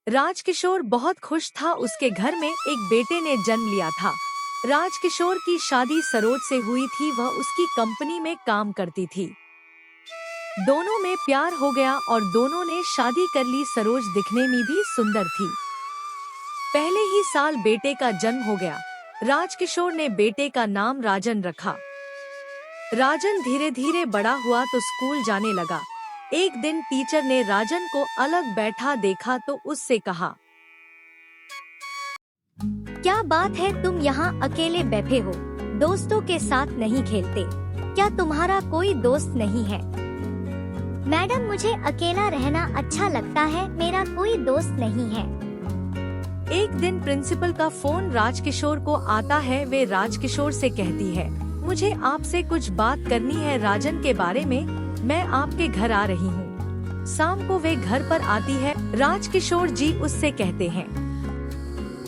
राजकिशोर बहुत खुश था। उसके घर में एक बेटे ने जन्म लिया था। राजकिशोर की शादी सरोज से हुई थी। वह उसकी कंपनी में काम करती थी। दोनों में प्यार हो गया और दोनों ने शादी कर ली। सरोज दिखने में भी सुंदर थी। पहले ही साल बेटे का जन्म हो गया। राजकिशोर ने बेटे का नाम राजन रखा। राजन धीरे धीरे बड़ा हुआ तो स्कूल जाने लगा। एक दिन टीचर ने राजन को अलग बैठा देखा तो उससे कहा, क्या बात है, तुम यहाँ अकेले बैठे हो, दोस्तों के साथ नहीं खेलते? क्या तुम्हारा कोई दोस्त नहीं है? मैडम, मुझे अकेला रहना अच्छा लगता है, मेरा कोई दोस्त नहीं है। एक दिन प्रिंसिपल का फोन राजकिशोर को आता है। वे राजकिशोर से कहती है, मुझे आपसे कुछ बात करनी है राजन के बारे में। मैं आपके घर आ रही हूँ। शाम को वे घर पर आती है। राजकिशोर जी उससे कहते हैं,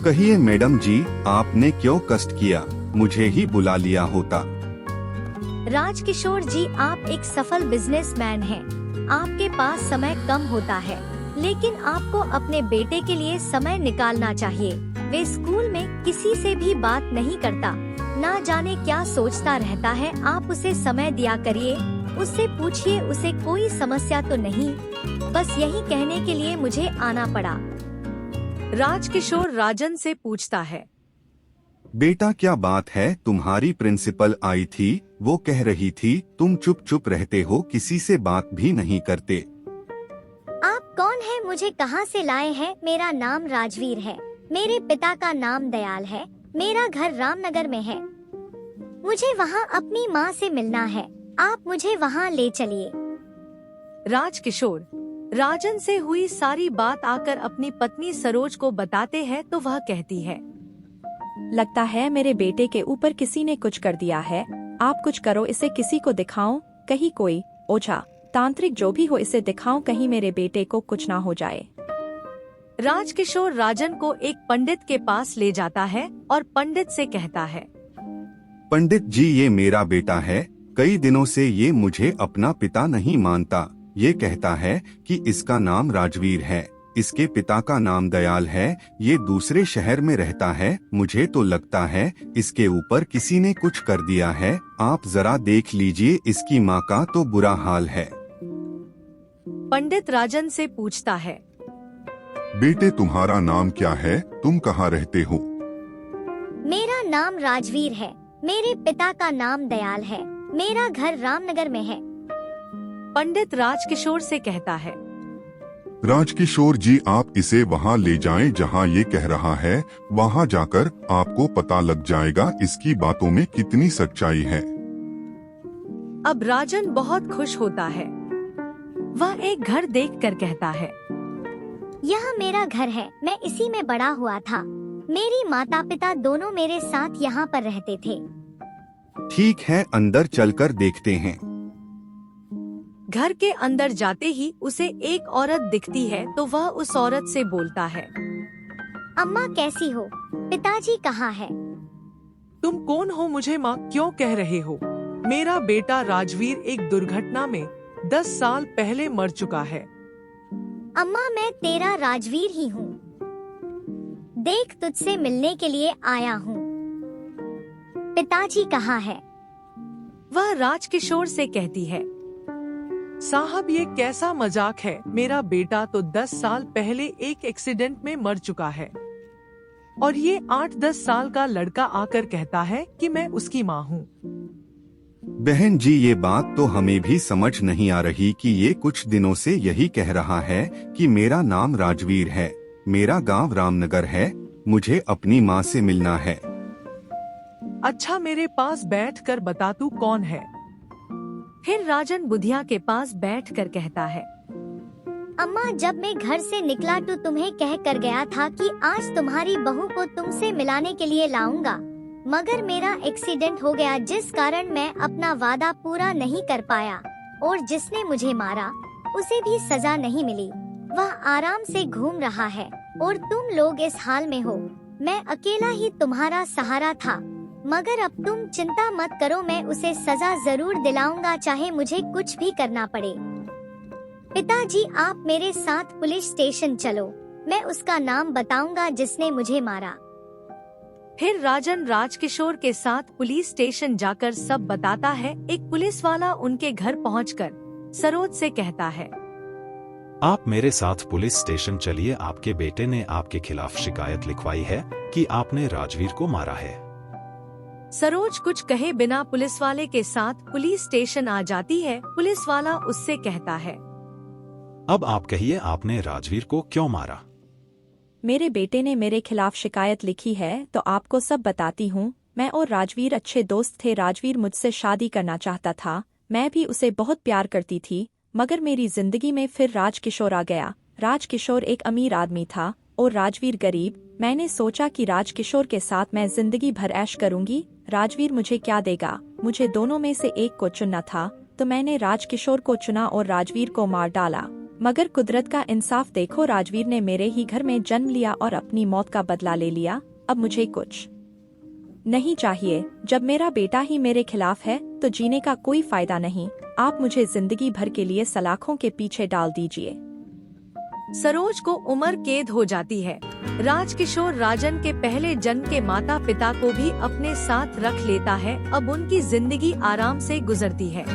कहिए मैडम जी, आपने क्यों कष्ट किया? मुझे ही बुला लिया होता। राजकिशोर जी, आप एक सफल बिजनेसमैन हैं। आपके पास समय कम होता है, लेकिन आपको अपने बेटे के लिए समय निकालना चाहिए। वे स्कूल में किसी से भी बात नहीं करता, ना जाने क्या सोचता रहता है। आप उसे समय दिया करिए, उससे पूछिए उसे कोई समस्या तो नहीं। बस यही कहने के लिए मुझे आना पड़ा। राजकिशोर राजन से पूछता है, बेटा क्या बात है? तुम्हारी प्रिंसिपल आई थी, वो कह रही थी तुम चुप चुप रहते हो, किसी से बात भी नहीं करते। आप कौन है? मुझे कहाँ से लाए हैं? मेरा नाम राजवीर है। मेरे पिता का नाम दयाल है। मेरा घर रामनगर में है। मुझे वहाँ अपनी माँ से मिलना है। आप मुझे वहाँ ले चलिए। राजकिशोर राजन से हुई सारी बात आकर अपनी पत्नी सरोज को बताते हैं तो वह कहती है, लगता है मेरे बेटे के ऊपर किसी ने कुछ कर दिया है। आप कुछ करो, इसे किसी को दिखाओ, कहीं कोई ओझा तांत्रिक जो भी हो इसे दिखाओ, कहीं मेरे बेटे को कुछ ना हो जाए। राजकिशोर राजन को एक पंडित के पास ले जाता है और पंडित से कहता है, पंडित जी, ये मेरा बेटा है। कई दिनों से ये मुझे अपना पिता नहीं मानता। ये कहता है कि इसका नाम राजवीर है, इसके पिता का नाम दयाल है। ये दूसरे शहर में रहता है। मुझे तो लगता है इसके ऊपर किसी ने कुछ कर दिया है। आप जरा देख लीजिए, इसकी माँ का तो बुरा हाल है। पंडित राजन से पूछता है, बेटे तुम्हारा नाम क्या है? तुम कहाँ रहते हो? मेरा नाम राजवीर है। मेरे पिता का नाम दयाल है। मेरा घर रामनगर में है। पंडित राजकिशोर से कहता है, राजकिशोर जी, आप इसे वहाँ ले जाएं जहाँ ये कह रहा है। वहाँ जाकर आपको पता लग जाएगा इसकी बातों में कितनी सच्चाई है। अब राजन बहुत खुश होता है। वह एक घर देखकर कहता है, यह मेरा घर है। मैं इसी में बड़ा हुआ था। मेरी माता पिता दोनों मेरे साथ यहाँ पर रहते थे। ठीक है, अंदर चलकर देखते हैं। घर के अंदर जाते ही उसे एक औरत दिखती है तो वह उस औरत से बोलता है, अम्मा कैसी हो? पिताजी कहाँ है? तुम कौन हो? मुझे माँ क्यों कह रहे हो? मेरा बेटा राजवीर एक दुर्घटना में 10 साल पहले मर चुका है। अम्मा, मैं तेरा राजवीर ही हूँ। देख, तुझसे मिलने के लिए आया हूँ। पिताजी कहाँ है? वह राजकिशोर से कहती है, साहब ये कैसा मजाक है? मेरा बेटा तो 10 साल पहले एक एक्सीडेंट में मर चुका है और ये 8-10 साल का लड़का आकर कहता है कि मैं उसकी माँ हूँ। बहन जी, ये बात तो हमें भी समझ नहीं आ रही कि ये कुछ दिनों से यही कह रहा है कि मेरा नाम राजवीर है, मेरा गांव रामनगर है, मुझे अपनी माँ से मिलना है। अच्छा, मेरे पास बैठ कर बता तू कौन है। फिर राजन बुधिया के पास बैठकर कहता है, अम्मा, जब मैं घर से निकला तो तुम्हें कह कर गया था कि आज तुम्हारी बहू को तुमसे मिलाने के लिए लाऊंगा, मगर मेरा एक्सीडेंट हो गया जिस कारण मैं अपना वादा पूरा नहीं कर पाया और जिसने मुझे मारा उसे भी सजा नहीं मिली। वह आराम से घूम रहा है और तुम लोग इस हाल में हो। मैं अकेला ही तुम्हारा सहारा था, मगर अब तुम चिंता मत करो, मैं उसे सजा जरूर दिलाऊंगा, चाहे मुझे कुछ भी करना पड़े। पिताजी, आप मेरे साथ पुलिस स्टेशन चलो। मैं उसका नाम बताऊंगा जिसने मुझे मारा। फिर राजन राजकिशोर के साथ पुलिस स्टेशन जाकर सब बताता है। एक पुलिस वाला उनके घर पहुंचकर सरोज से कहता है, आप मेरे साथ पुलिस स्टेशन चलिए, आपके बेटे ने आपके खिलाफ शिकायत लिखवाई है कि आपने राजवीर को मारा है। सरोज कुछ कहे बिना पुलिस वाले के साथ पुलिस स्टेशन आ जाती है। पुलिस वाला उससे कहता है, अब आप कहिए, आपने राजवीर को क्यों मारा? मेरे बेटे ने मेरे खिलाफ शिकायत लिखी है तो आपको सब बताती हूँ। मैं और राजवीर अच्छे दोस्त थे। राजवीर मुझसे शादी करना चाहता था, मैं भी उसे बहुत प्यार करती थी, मगर मेरी जिंदगी में फिर राजकिशोर आ गया। राजकिशोर एक अमीर आदमी था और राजवीर गरीब। मैंने सोचा कि राजकिशोर के साथ मैं जिंदगी भर ऐश करूंगी। राजवीर मुझे क्या देगा? मुझे दोनों में से एक को चुनना था, तो मैंने राजकिशोर को चुना और राजवीर को मार डाला। मगर कुदरत का इंसाफ देखो, राजवीर ने मेरे ही घर में जन्म लिया और अपनी मौत का बदला ले लिया। अब मुझे कुछ नहीं चाहिए। जब मेरा बेटा ही मेरे खिलाफ है तो जीने का कोई फायदा नहीं। आप मुझे जिंदगी भर के लिए सलाखों के पीछे डाल दीजिए। सरोज को उम्र कैद हो जाती है। राजकिशोर राजन के पहले जन्म के माता पिता को भी अपने साथ रख लेता है। अब उनकी जिंदगी आराम से गुजरती है।